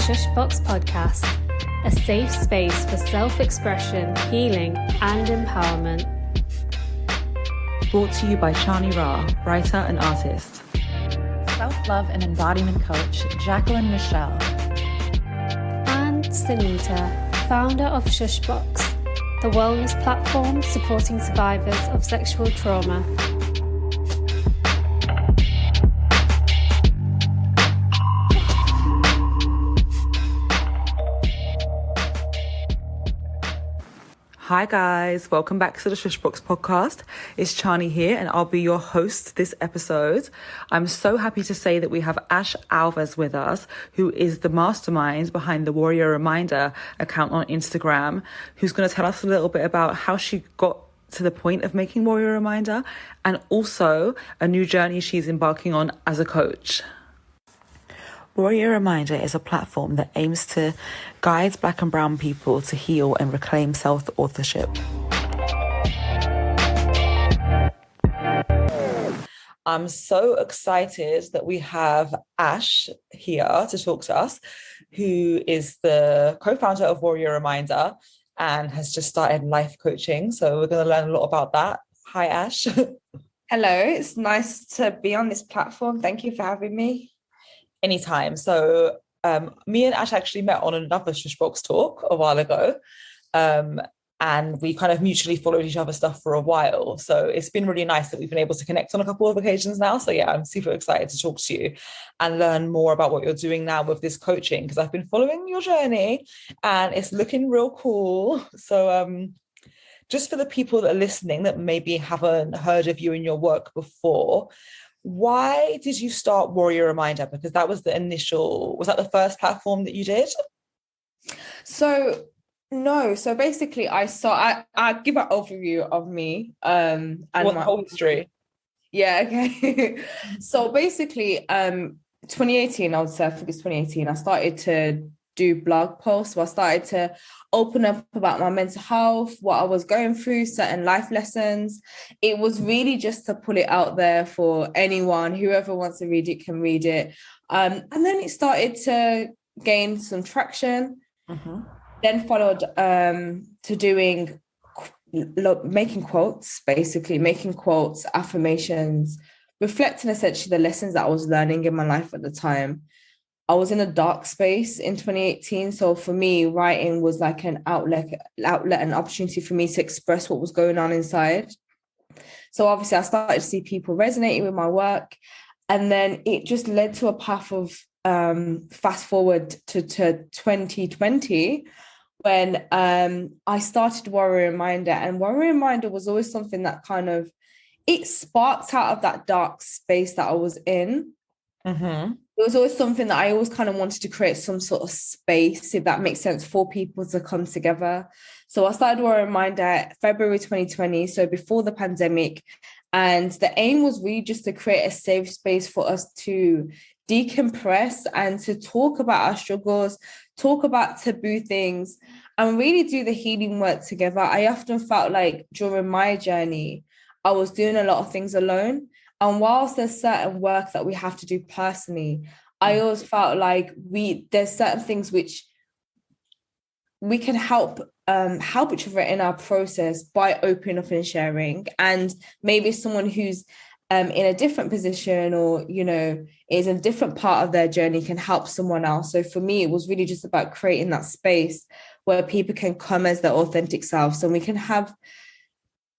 Shushbox podcast, a safe space for self-expression, healing, and empowerment. Brought to you by Chani Ra, writer and artist. Self-love and embodiment coach, Jacqueline Michelle. And Sunita, founder of Shushbox, the wellness platform supporting survivors of sexual trauma. Hi guys, welcome back to the Shushbox podcast. It's Chani here and I'll be your host this episode. I'm so happy to say that we have Ash Alves with us, who is the mastermind behind the Warrior Reminder account on Instagram, who's going to tell us a little bit about how she got to the point of making Warrior Reminder and also a new journey she's embarking on as a coach. Warrior Reminder is a platform that aims to guide Black and Brown people to heal and reclaim self-authorship. I'm so excited that we have Ash here to talk to us, who is the co-founder of Warrior Reminder and has just started life coaching. So we're going to learn a lot about that. Hi, Ash. Hello, it's nice to be on this platform. Thank you for having me. Anytime. So me and Ash actually met on another Shushbox talk a while ago, and we kind of mutually followed each other's stuff for a while. So it's been really nice that we've been able to connect on a couple of occasions now. So yeah, I'm super excited to talk to you and learn more about what you're doing now with this coaching, because I've been following your journey and it's looking real cool. So just for the people that are listening that maybe haven't heard of you and your work before, why did you start Warrior Reminder? Because that was the initial, was that the first platform that you did? So basically I give an overview of me. And my whole history. Yeah, okay. So basically, 2018, I would say, I think it's 2018, I started to do blog posts. So I started to open up about my mental health, what I was going through, certain life lessons. It was really just to put it out there for anyone, whoever wants to read it can read it. And then it started to gain some traction. Mm-hmm. Then followed to doing making quotes, basically making quotes, affirmations, reflecting essentially the lessons that I was learning in my life at the time. I was in a dark space in 2018. So for me, writing was like an outlet, an opportunity for me to express what was going on inside. So obviously I started to see people resonating with my work. And then it just led to a path of fast forward to 2020, when I started Warrior Reminder. And Warrior Reminder was always something that kind of, it sparked out of that dark space that I was in. Mm-hmm. It was always something that I always kind of wanted to create some sort of space, if that makes sense, for people to come together. So I started Warrior Reminder February 2020, so before the pandemic. And the aim was really just to create a safe space for us to decompress and to talk about our struggles, talk about taboo things, and really do the healing work together. I often felt like during my journey, I was doing a lot of things alone. And whilst there's certain work that we have to do personally, I always felt like there's certain things which we can help each other in our process by opening up and sharing. And maybe someone who's in a different position or, you know, is in a different part of their journey can help someone else. So for me, it was really just about creating that space where people can come as their authentic selves and we can have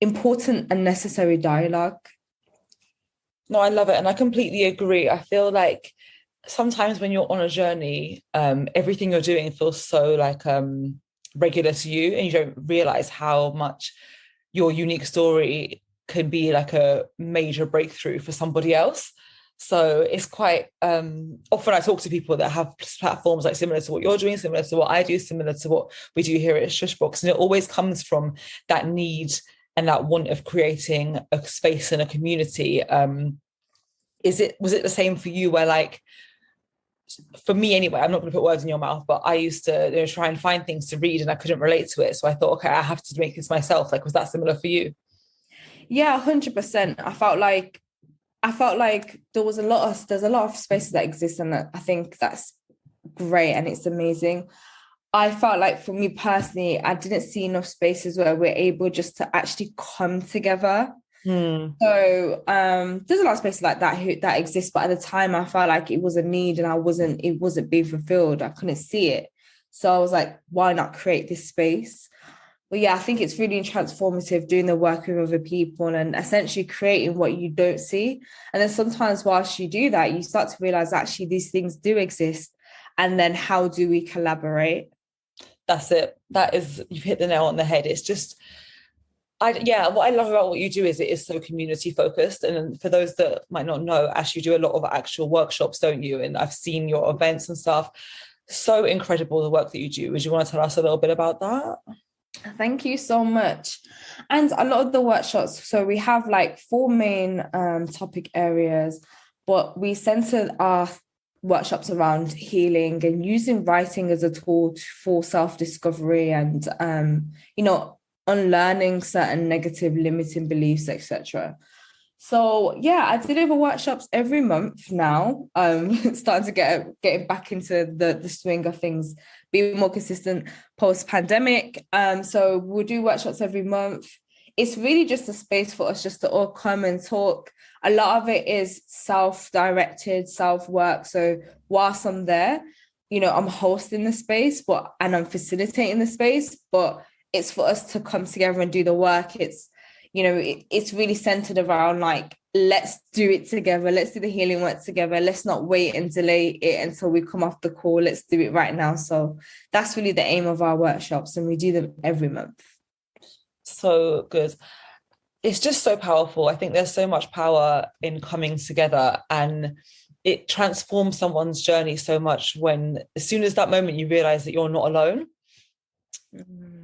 important and necessary dialogue. No, I love it. And I completely agree. I feel like sometimes when you're on a journey, everything you're doing feels so like regular to you, and you don't realize how much your unique story can be like a major breakthrough for somebody else. So it's quite often I talk to people that have platforms like similar to what you're doing, similar to what I do, similar to what we do here at Shushbox. And it always comes from that need and that want of creating a space and a community. Was it the same for you, where like, for me anyway, I'm not going to put words in your mouth, but I used to try and find things to read and I couldn't relate to it. So I thought, okay, I have to make this myself. Like, was that similar for you? Yeah, 100%. I felt like there's a lot of spaces that exist, and I think that's great and it's amazing. I felt like for me personally, I didn't see enough spaces where we're able just to actually come together. So there's a lot of spaces like that that exist, but at the time I felt like it was a need and it wasn't being fulfilled. I couldn't see it. So I was like, why not create this space? But yeah, I think it's really transformative doing the work with other people and essentially creating what you don't see. And then sometimes whilst you do that, you start to realize actually these things do exist. And then how do we collaborate? That's it. You've hit the nail on the head. It's just, what I love about what you do is it is so community focused. And for those that might not know, Ash, you do a lot of actual workshops, don't you? And I've seen your events and stuff. So incredible, the work that you do. Would you want to tell us a little bit about that? Thank you so much. And a lot of the workshops, so we have like 4 main topic areas, but we center our workshops around healing and using writing as a tool for self-discovery and unlearning certain negative limiting beliefs, etc. So yeah, I deliver workshops every month now. Starting to get back into the swing of things, being more consistent post-pandemic. So we'll do workshops every month. It's really just a space for us just to all come and talk. A lot of it is self-directed, self-work. So whilst I'm there, I'm hosting the space, and I'm facilitating the space, but it's for us to come together and do the work. It's really centered around like, let's do it together. Let's do the healing work together. Let's not wait and delay it until we come off the call. Let's do it right now. So that's really the aim of our workshops, and we do them every month. So good. It's just so powerful. I think there's so much power in coming together, and it transforms someone's journey so much when, as soon as that moment you realize that you're not alone,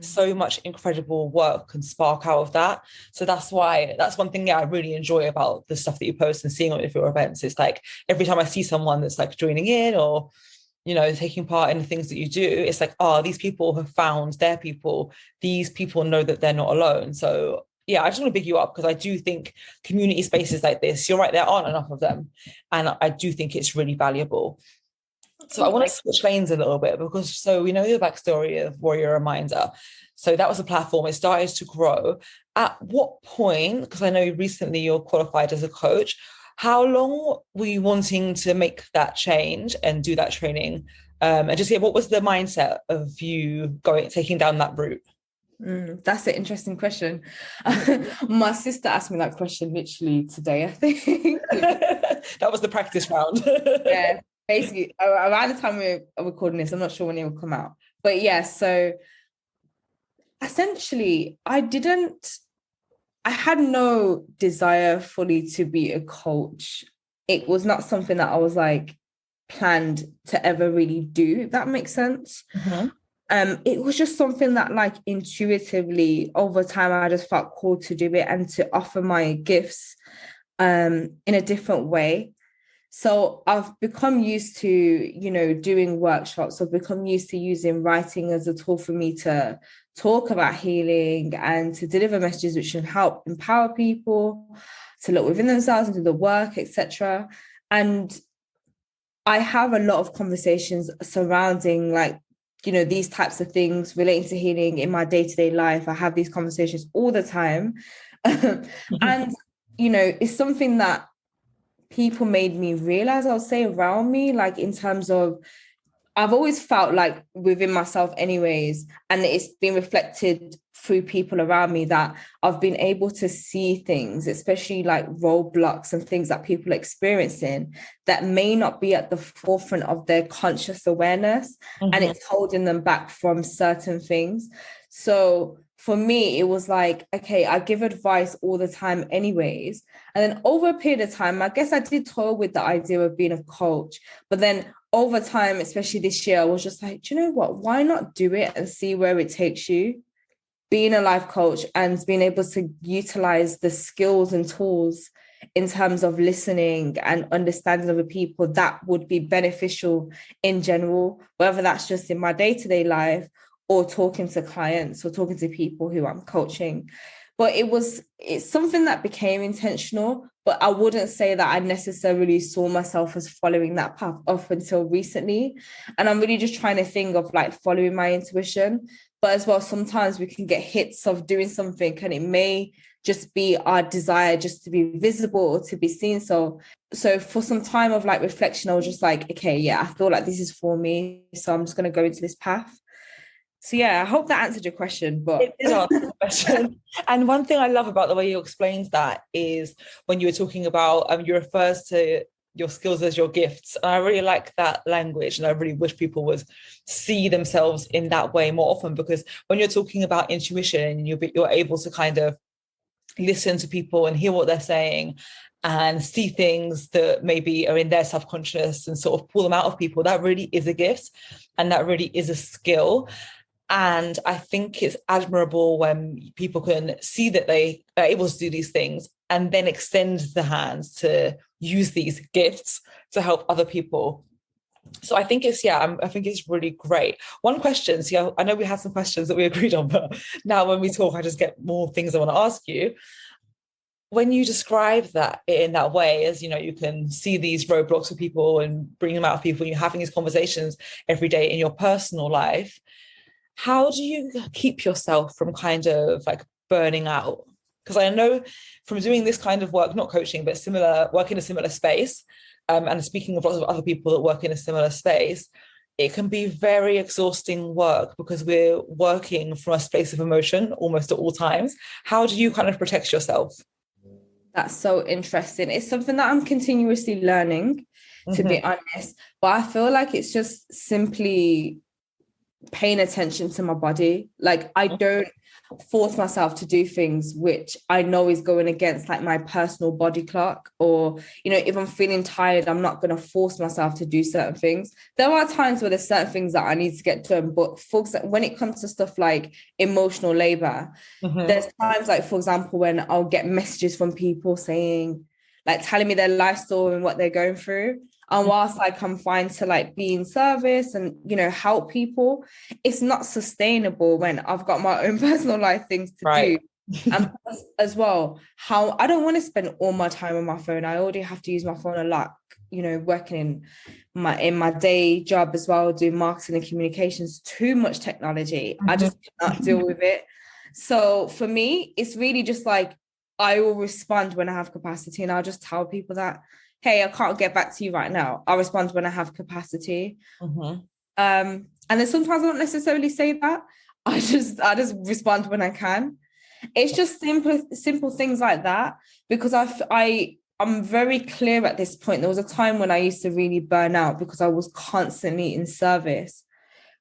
so much incredible work can spark out of that. So that's one thing I really enjoy about the stuff that you post and seeing on your events. It's like every time I see someone that's like joining in or taking part in the things that you do, it's like, these people have found their people. These people know that they're not alone. So yeah, I just want to big you up, because I do think community spaces like this, you're right, there aren't enough of them, and I do think it's really valuable. So I want to switch lanes a little bit, because we know the backstory of Warrior Reminder. So that was a platform. It started to grow. At what point, because I know recently you're qualified as a coach, how long were you wanting to make that change and do that training? And just what was the mindset of you taking down that route? That's an interesting question. My sister asked me that question literally today, I think. That was the practice round. Yeah, basically around the time we're recording this, I'm not sure when it will come out, but yeah, so essentially I had no desire fully to be a coach. It was not something that I was like planned to ever really do, if that makes sense. It was just something that like intuitively over time I just felt called to do it and to offer my gifts in a different way. So I've become used to, doing workshops. I've become used to using writing as a tool for me to talk about healing and to deliver messages which can help empower people to look within themselves and do the work, etc. And I have a lot of conversations surrounding these types of things relating to healing in my day-to-day life. I have these conversations all the time. And, it's something that people made me realize, I would say, around me, like in terms of, I've always felt like within myself anyways, and it's been reflected through people around me, that I've been able to see things, especially like roadblocks and things that people are experiencing that may not be at the forefront of their conscious awareness, and it's holding them back from certain things. So for me, it was like, okay, I give advice all the time anyways. And then over a period of time, I guess I did toil with the idea of being a coach. But then over time, especially this year, I was just like, do you know what? Why not do it and see where it takes you? Being a life coach and being able to utilize the skills and tools in terms of listening and understanding other people that would be beneficial in general, whether that's just in my day-to-day life or talking to clients or talking to people who I'm coaching. but it's something that became intentional, but I wouldn't say that I necessarily saw myself as following that path up until recently. And I'm really just trying to think of like following my intuition. But as well, sometimes we can get hits of doing something and it may just be our desire just to be visible or to be seen. So for some time of like reflection, I was just like, okay, yeah, I feel like this is for me. So I'm just going to go into this path. So yeah, I hope that answered your question. But it did answer the question. And one thing I love about the way you explained that is when you were talking about, you refers to your skills as your gifts. And I really like that language. And I really wish people would see themselves in that way more often, because when you're talking about intuition, you're able to kind of listen to people and hear what they're saying and see things that maybe are in their subconscious and sort of pull them out of people. That really is a gift, and that really is a skill. And I think it's admirable when people can see that they are able to do these things and then extend the hands to use these gifts to help other people. So I think I think it's really great. One question, I know we had some questions that we agreed on, but now when we talk, I just get more things I want to ask you. When you describe that in that way, as you can see these roadblocks for people and bring them out of people, and you're having these conversations every day in your personal life, how do you keep yourself from kind of like burning out? Because I know from doing this kind of work, not coaching, but similar work in a similar space, and speaking of lots of other people that work in a similar space, it can be very exhausting work because we're working from a space of emotion almost at all times. How do you kind of protect yourself? that's so interesting. It's something that I'm continuously learning, to be honest. But I feel like it's just simply paying attention to my body. Like I don't force myself to do things which I know is going against like my personal body clock, or if I'm feeling tired, I'm not going to force myself to do certain things. There are times where there's certain things that I need to get done, but folks, when it comes to stuff like emotional labor, there's times like, for example, when I'll get messages from people saying, like telling me their life story and what they're going through. And whilst like I'm fine to like be in service and, help people, it's not sustainable when I've got my own personal life things to do. And as well, how I don't want to spend all my time on my phone. I already have to use my phone a lot, working in my day job as well, doing marketing and communications, too much technology. I just cannot deal with it. So for me, it's really just like, I will respond when I have capacity, and I'll just tell people that, hey, I can't get back to you right now. I'll respond when I have capacity. And then sometimes I don't necessarily say that. I just respond when I can. It's just simple things like that, because I'm very clear at this point. There was a time when I used to really burn out because I was constantly in service,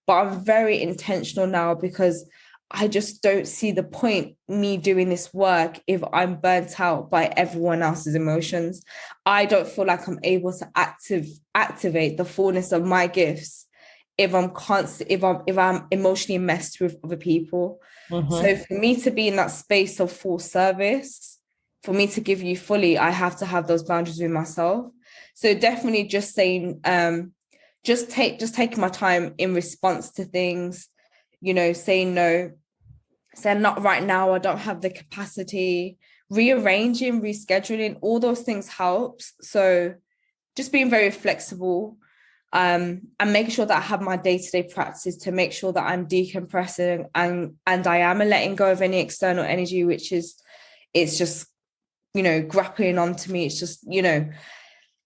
but I'm very intentional now because I just don't see the point me doing this work if I'm burnt out by everyone else's emotions. I don't feel like I'm able to activate the fullness of my gifts if I'm emotionally messed with other people. So for me to be in that space of full service, for me to give you fully, I have to have those boundaries with myself. So definitely just saying, just taking my time in response to things, saying no, saying not right now, I don't have the capacity, rearranging, rescheduling, all those things helps. So just being very flexible, and making sure that I have my day-to-day practices to make sure that I'm decompressing and I am letting go of any external energy, which is, it's just, grappling onto me. It's just,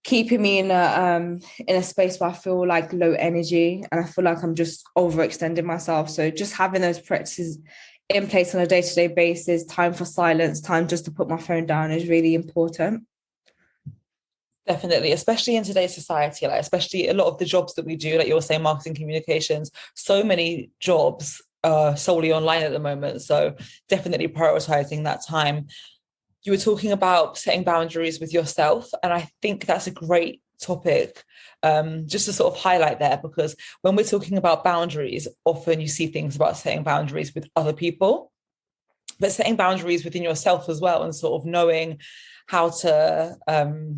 keeping me in a space where I feel like low energy and I feel like I'm just overextending myself. So just having those practices in place on a day-to-day basis, time for silence, time just to put my phone down, is really important. Definitely, especially in today's society, like especially a lot of the jobs that we do, like you were saying, marketing, communications, so many jobs are solely online at the moment. So definitely prioritizing that time. You were talking about setting boundaries with yourself, and I think that's a great topic just to sort of highlight there, because when we're talking about boundaries, often you see things about setting boundaries with other people, but setting boundaries within yourself as well, and sort of knowing how to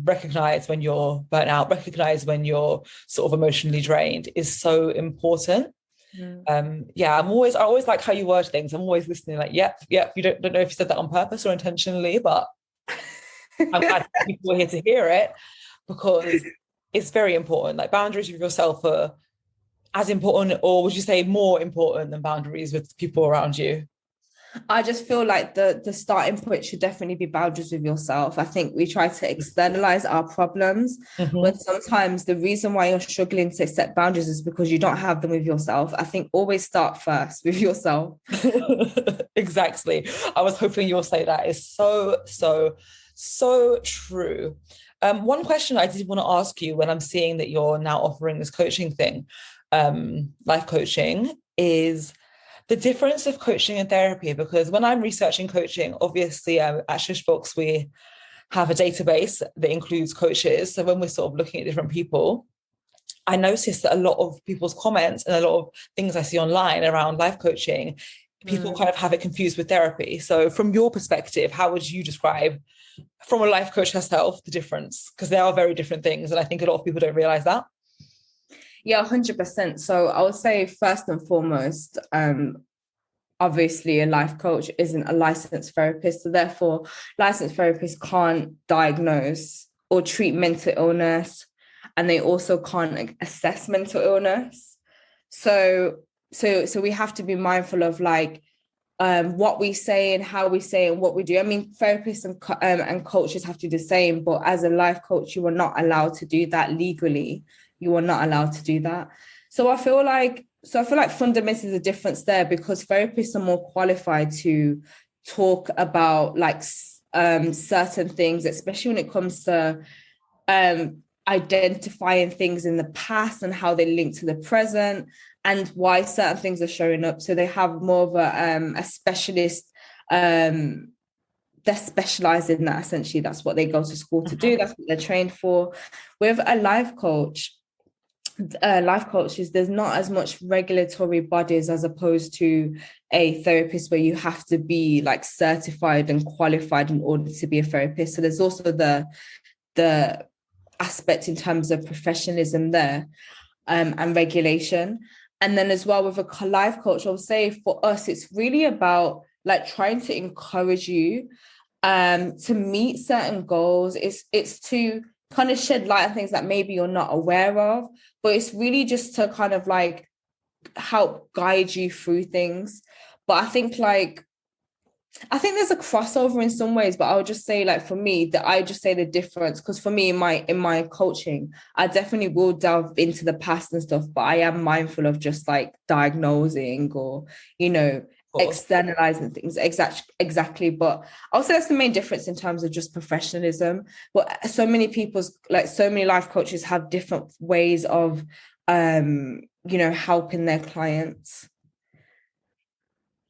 recognize when you're burnt out, recognize when you're sort of emotionally drained, is so important. Yeah, I always like how you word things. I'm always listening, like, yep. You don't know if you said that on purpose or intentionally, but I'm glad people are here to hear it, because it's very important. Like, boundaries with yourself are as important, or would you say more important than boundaries with people around you? I just feel like the starting point should definitely be boundaries with yourself. I think we try to externalize our problems, when sometimes the reason why you're struggling to set boundaries is because you don't have them with yourself. I think always start first with yourself. Exactly. I was hoping you'll say that. Is so true. One question I did want to ask you, when I'm seeing that you're now offering this coaching thing, life coaching, is the difference of coaching and therapy. Because when I'm researching coaching, obviously at Shishbox, we have a database that includes coaches. So when we're sort of looking at different people, I noticed that a lot of people's comments and a lot of things I see online around life coaching, people kind of have it confused with therapy. So from your perspective, how would you describe, from a life coach herself, the difference? Because they are very different things. And I think a lot of people don't realize that. Yeah, 100%. So I would say, first and foremost, obviously a life coach isn't a licensed therapist. So therefore, licensed therapists can't diagnose or treat mental illness, and they also can't assess mental illness. So we have to be mindful of like what we say and how we say and what we do. I mean, therapists and coaches have to do the same, but as a life coach, you are not allowed to do that legally. You are not allowed to do that. So I feel like fundamentally the difference there, because therapists are more qualified to talk about like certain things, especially when it comes to identifying things in the past and how they link to the present and why certain things are showing up. So they have more of a specialist. They're specialized in that. Essentially, that's what they go to school to do. That's what they're trained for. With a life coaches, there's not as much regulatory bodies as opposed to a therapist, where you have to be like certified and qualified in order to be a therapist. So there's also the aspect in terms of professionalism there, and regulation. And then as well with a life coach, I'll say for us, it's really about like trying to encourage you to meet certain goals. It's to kind of shed light on things that maybe you're not aware of, but it's really just to kind of like help guide you through things. But I think there's a crossover in some ways, but I would just say, like, for me, I just say the difference, because for me in my coaching, I definitely will delve into the past and stuff, but I am mindful of just like diagnosing or, externalizing things. Exactly. But I'll say that's the main difference in terms of just professionalism. But so many life coaches have different ways of helping their clients.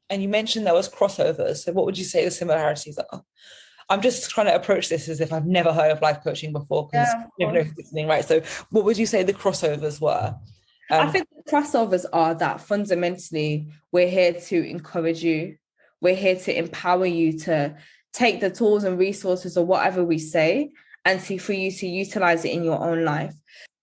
And you mentioned there was crossovers. So what would you say the similarities are? I'm just trying to approach this as if I've never heard of life coaching before, because you never know who's listening, right? So what would you say the crossovers were? I think the crossovers are that fundamentally we're here to encourage you. We're here to empower you to take the tools and resources or whatever we say and for you to utilize it in your own life.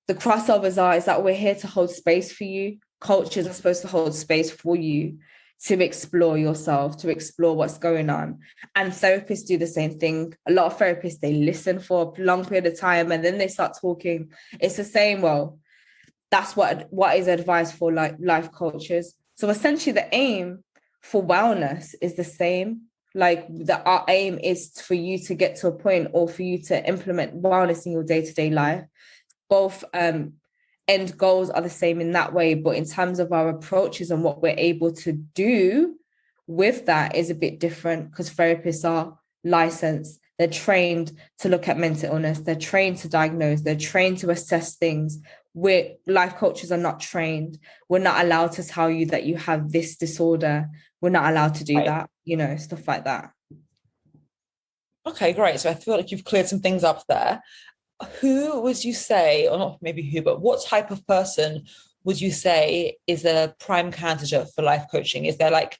The crossovers is that we're here to hold space for you. Coaches are supposed to hold space for you to explore yourself, to explore what's going on. And therapists do the same thing. A lot of therapists, they listen for a long period of time and then they start talking. It's the same. Well, that's what is advised for like life coaches. So essentially the aim for wellness is the same. Like our aim is for you to get to a point, or for you to implement wellness in your day-to-day life. Both end goals are the same in that way, but in terms of our approaches and what we're able to do with that is a bit different, because therapists are licensed. They're trained to look at mental illness. They're trained to diagnose. They're trained to assess things. Life coaches are not trained. We're not allowed to tell you that you have this disorder. We're not allowed to do that, stuff like that. Okay, great. So I feel like you've cleared some things up there. Who would you say, or not maybe who, but what type of person would you say is a prime candidate for life coaching? Is there like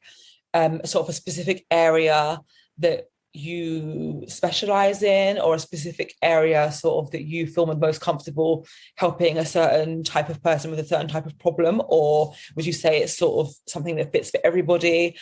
sort of a specific area that you specialize in, or a specific area sort of that you feel most comfortable helping a certain type of person with a certain type of problem? Or would you say it's sort of something that fits for everybody?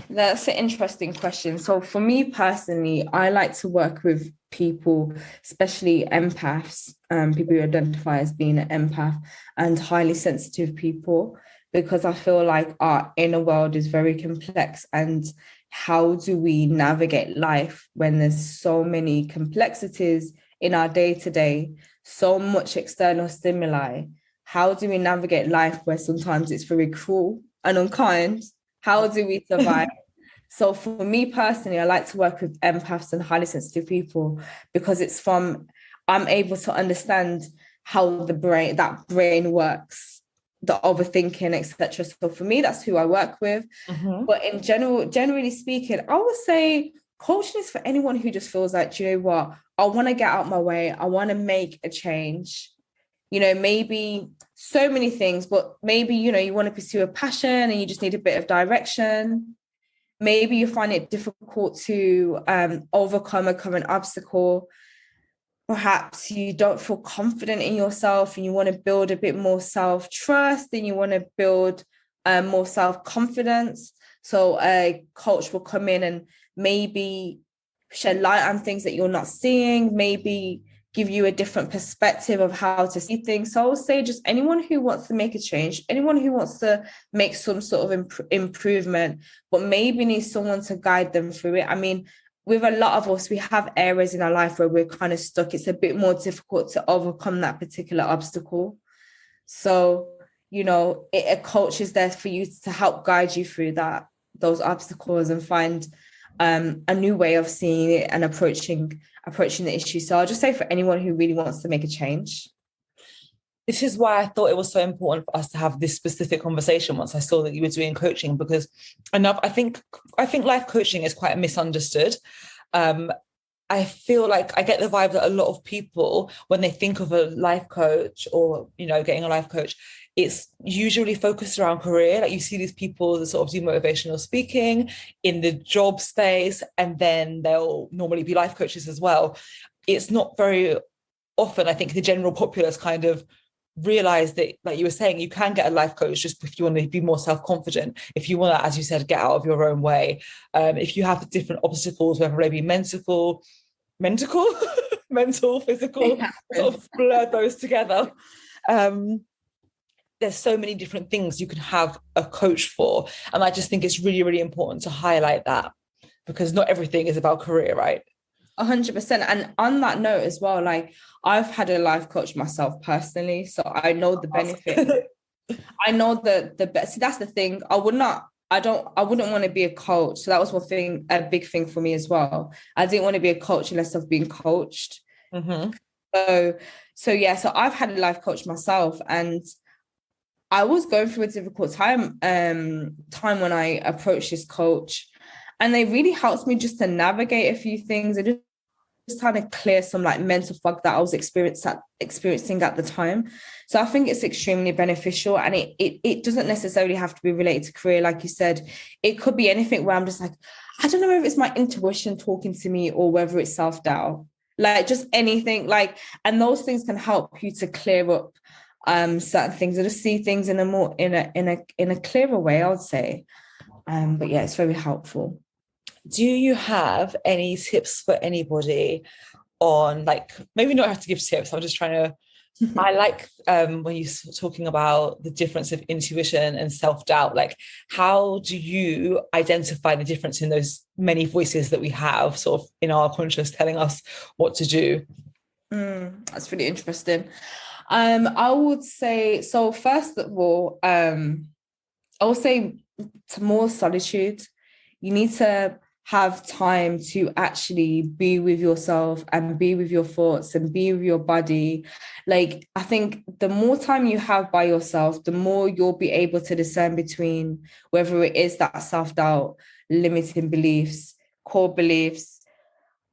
That's an interesting question. So for me personally, I like to work with people, especially empaths, people who identify as being an empath, and highly sensitive people, because I feel like our inner world is very complex. And how do we navigate life when there's so many complexities in our day-to-day, so much external stimuli? How do we navigate life where sometimes it's very cruel and unkind? How do we survive? So for me personally, I like to work with empaths and highly sensitive people, because I'm able to understand how that brain works, the overthinking, etc. So for me, that's who I work with. Mm-hmm. But in general, generally speaking, I would say coaching is for anyone who just feels like, you know what, I want to get out my way. I want to make a change. Maybe so many things, but maybe, you want to pursue a passion and you just need a bit of direction. Maybe you find it difficult to overcome a current obstacle. Perhaps you don't feel confident in yourself and you want to build a bit more self-trust, and you want to build more self-confidence. So a coach will come in and maybe shed light on things that you're not seeing, maybe give you a different perspective of how to see things. So I would say just anyone who wants to make a change, anyone who wants to make some sort of improvement, but maybe needs someone to guide them through it. I mean, with a lot of us, we have areas in our life where we're kind of stuck. It's a bit more difficult to overcome that particular obstacle. So, a coach is there for you to help guide you through those obstacles and find a new way of seeing it and approaching the issue. So I'll just say for anyone who really wants to make a change. This is why I thought it was so important for us to have this specific conversation once I saw that you were doing coaching, because I think life coaching is quite misunderstood. I feel like I get the vibe that a lot of people, when they think of a life coach or, getting a life coach, it's usually focused around career. Like you see these people that sort of do motivational speaking in the job space, and then they'll normally be life coaches as well. It's not very often, I think, the general populace kind of realize that, like you were saying, you can get a life coach just if you want to be more self-confident, if you want to, as you said, get out of your own way, if you have different obstacles, whether they be mental, physical, sort of blur those together. There's so many different things you can have a coach for, and I just think it's really, really important to highlight that, because not everything is about career, right? 100%. And on that note as well, like I've had a life coach myself personally, so I know the benefit. I know the best. See, that's the thing. I wouldn't want to be a coach. So that was one thing, a big thing for me as well. I didn't want to be a coach unless I've been coached. Mm-hmm. So I've had a life coach myself, and I was going through a difficult time when I approached this coach, and they really helped me just to navigate a few things and just trying to clear some like mental fog that I was experiencing at the time. So I think it's extremely beneficial, and it doesn't necessarily have to be related to career. Like you said, it could be anything where I'm just like, I don't know if it's my intuition talking to me or whether it's self-doubt, like just anything like, and those things can help you to clear up certain things or just see things in a clearer way, I would say. But yeah, it's very helpful. Do you have any tips for anybody on, like, maybe not have to give tips, I'm just trying to I like when you're talking about the difference of intuition and self-doubt, like how do you identify the difference in those many voices that we have sort of in our conscious telling us what to do? That's really interesting. I would say, so first of all, I would say to more solitude. You need to have time to actually be with yourself and be with your thoughts and be with your body. Like, I think the more time you have by yourself, the more you'll be able to discern between whether it is that self-doubt, limiting beliefs, core beliefs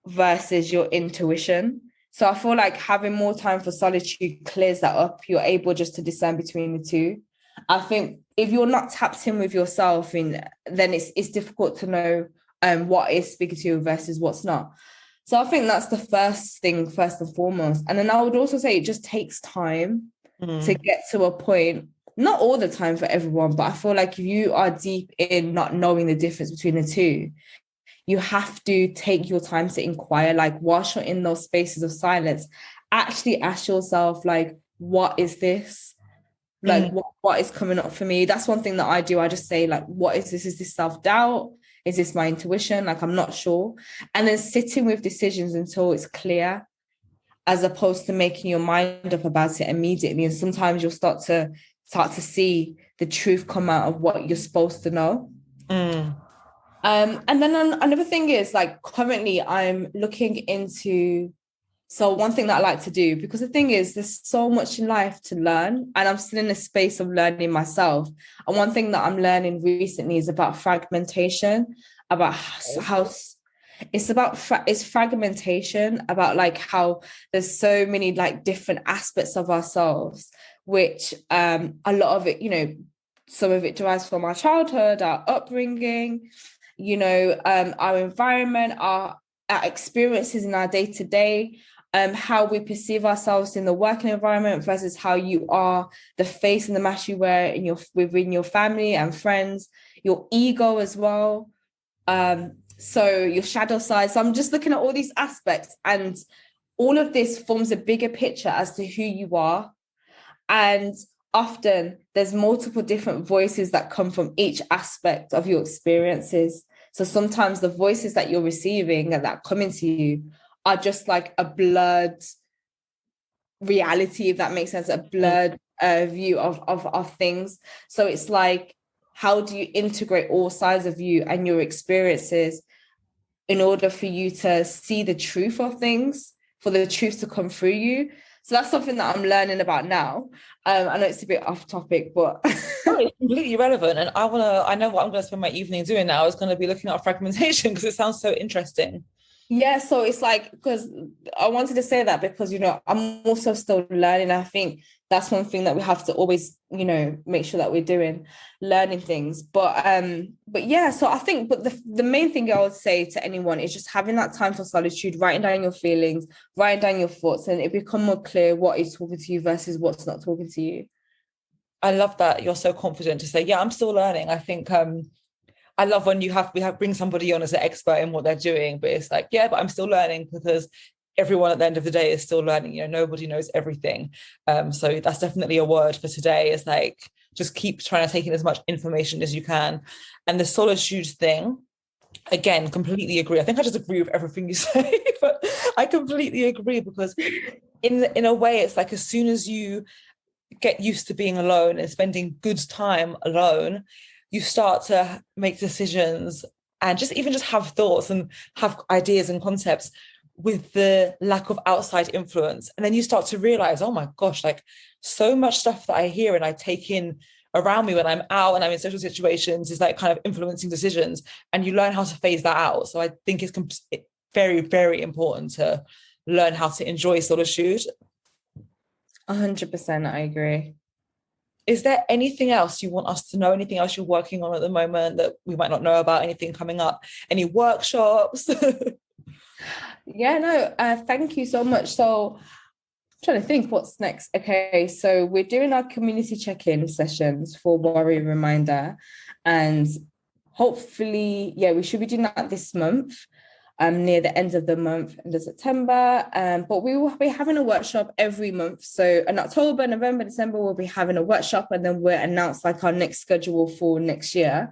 versus your intuition. So I feel like having more time for solitude clears that up. You're able just to discern between the two. I think if you're not tapped in with yourself, then it's difficult to know, what is speaking to you versus what's not. So I think that's the first thing, first and foremost. And then I would also say it just takes time to get to a point, not all the time for everyone, but I feel like if you are deep in not knowing the difference between the two, you have to take your time to inquire, like whilst you're in those spaces of silence, actually ask yourself, like, what is this? Like, what is coming up for me? That's one thing that I do. I just say, like, what is this? Is this self-doubt? Is this my intuition? Like, I'm not sure. And then sitting with decisions until it's clear, as opposed to making your mind up about it immediately. And sometimes you'll start to see the truth come out of what you're supposed to know. And then another thing is, like, currently I'm looking into, so one thing that I like to do, because the thing is, there's so much in life to learn, and I'm still in a space of learning myself. And one thing that I'm learning recently is about fragmentation, about how it's fragmentation, about like how there's so many like different aspects of ourselves, which a lot of it, you know, some of it derives from our childhood, our upbringing, you know, our environment, our experiences in our day-to-day, how we perceive ourselves in the working environment versus how you are, the face and the mask you wear within your family and friends, your ego as well. So your shadow side. So I'm just looking at all these aspects, and all of this forms a bigger picture as to who you are. And often there's multiple different voices that come from each aspect of your experiences. So sometimes the voices that you're receiving and that come into you are just like a blurred reality, if that makes sense, a blurred view of things. So it's like, how do you integrate all sides of you and your experiences in order for you to see the truth of things, for the truth to come through you? So that's something that I'm learning about now. I know it's a bit off topic, but it's completely relevant. And I know what I'm going to spend my evening doing now is going to be looking at fragmentation, because it sounds so interesting. Yeah, so it's like, because I wanted to say that because, you know, I'm also still learning. I think that's one thing that we have to always, you know, make sure that we're doing, learning things. But yeah, so I think, but the main thing I would say to anyone is just having that time for solitude, writing down your feelings, writing down your thoughts, and it become more clear what is talking to you versus what's not talking to you. I love that you're so confident to say, yeah, I'm still learning. I think I love when we bring somebody on as an expert in what they're doing, but it's like, yeah, but I'm still learning, because everyone at the end of the day is still learning. You know, nobody knows everything. So that's definitely a word for today. It's like, just keep trying to take in as much information as you can. And the solitude thing, again, completely agree. I think I just agree with everything you say, but I completely agree, because in a way, it's like, as soon as you get used to being alone and spending good time alone, you start to make decisions and just have thoughts and have ideas and concepts with the lack of outside influence. And then you start to realize, oh my gosh, like, so much stuff that I hear and I take in around me when I'm out and I'm in social situations is like kind of influencing decisions, and you learn how to phase that out. So I think it's very, very important to learn how to enjoy solitude. 100%, I agree. Is there anything else you want us to know? Anything else you're working on at the moment that we might not know about? Anything coming up? Any workshops? Yeah, no, thank you so much. So I'm trying to think what's next. Okay, so we're doing our community check-in sessions for Warrior Reminder, and hopefully, yeah, we should be doing that this month, near the end of the month, end of September. But we will be having a workshop every month. So in October, November, December, we'll be having a workshop, and then we'll announce like our next schedule for next year.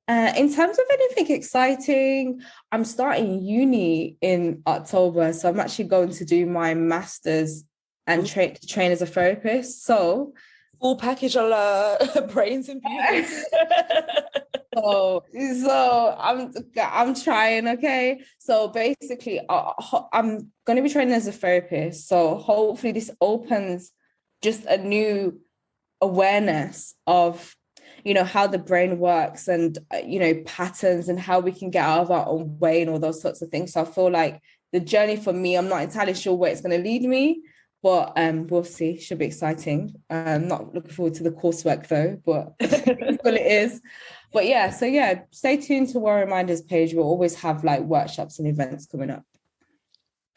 In terms of anything exciting, I'm starting uni in October. So I'm actually going to do my master's and train as a therapist. So full package alert, brains and beauty. So I'm trying, okay? So basically, I'm going to be training as a therapist. So hopefully this opens just a new awareness of, you know, how the brain works and, you know, patterns and how we can get out of our own way and all those sorts of things. So I feel like the journey for me, I'm not entirely sure where it's going to lead me, but we'll see. Should be exciting. Not looking forward to the coursework though, but it's what it is. But yeah, so yeah, stay tuned to Warrior Reminders page. We'll always have like workshops and events coming up.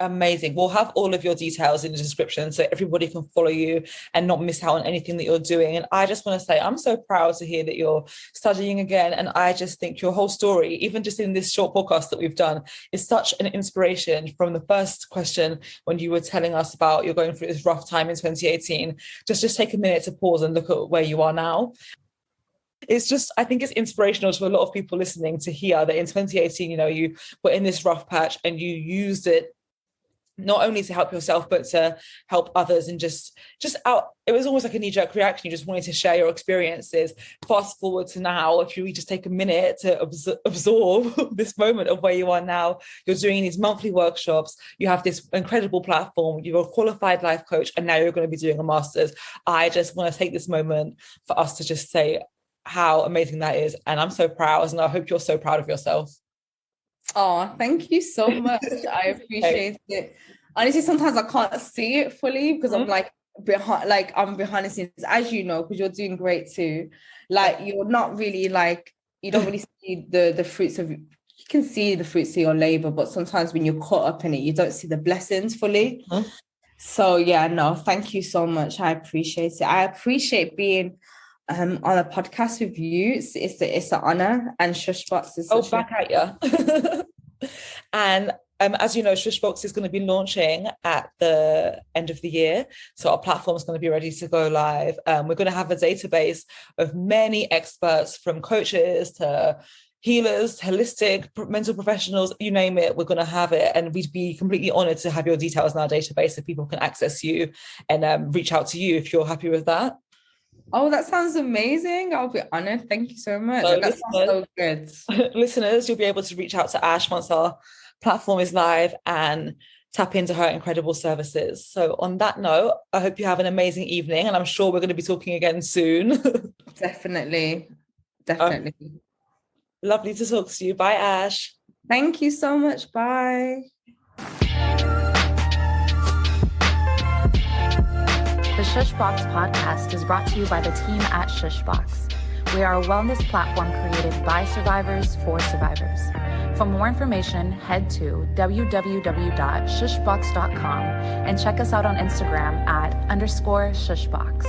Amazing. We'll have all of your details in the description so everybody can follow you and not miss out on anything that you're doing. And I just want to say, I'm so proud to hear that you're studying again. And I just think your whole story, even just in this short podcast that we've done, is such an inspiration. From the first question, when you were telling us about you're going through this rough time in 2018, just take a minute to pause and look at where you are now. It's just, I think it's inspirational to a lot of people listening to hear that in 2018, you were in this rough patch and you used it not only to help yourself, but to help others, and just out. It was almost like a knee-jerk reaction. You just wanted to share your experiences. Fast forward to now, if you just take a minute to absorb this moment of where you are now, you're doing these monthly workshops. You have this incredible platform. You're a qualified life coach, and now you're going to be doing a master's. I just want to take this moment for us to just say how amazing that is. And I'm so proud, and I hope you're so proud of yourself. Oh, thank you so much. I appreciate it. Honestly, sometimes I can't see it fully because I'm like I'm behind the scenes, as you know, because you're doing great too. Like you're not really like, you don't really see the fruits of, you can see the fruits of your labor, but sometimes when you're caught up in it, you don't see the blessings fully. So yeah, no, thank you so much. I appreciate it. I appreciate being on a podcast with you. It's an honor, and Shushbox is back at you. And as you know, Shushbox is going to be launching at the end of the year, so our platform is going to be ready to go live. We're going to have a database of many experts, from coaches to healers, holistic mental professionals, you name it, we're going to have it. And we'd be completely honored to have your details in our database so people can access you and reach out to you if you're happy with that. Oh, that sounds amazing. I'll be honored. Thank you so much. So that sounds so good. Listeners, you'll be able to reach out to Ash once our platform is live and tap into her incredible services. So on that note, I hope you have an amazing evening, and I'm sure we're going to be talking again soon. Definitely. Lovely to talk to you. Bye, Ash. Thank you so much. Bye. The Shushbox podcast is brought to you by the team at Shushbox. We are a wellness platform created by survivors for survivors. For more information, head to www.shushbox.com and check us out on Instagram @_shushbox.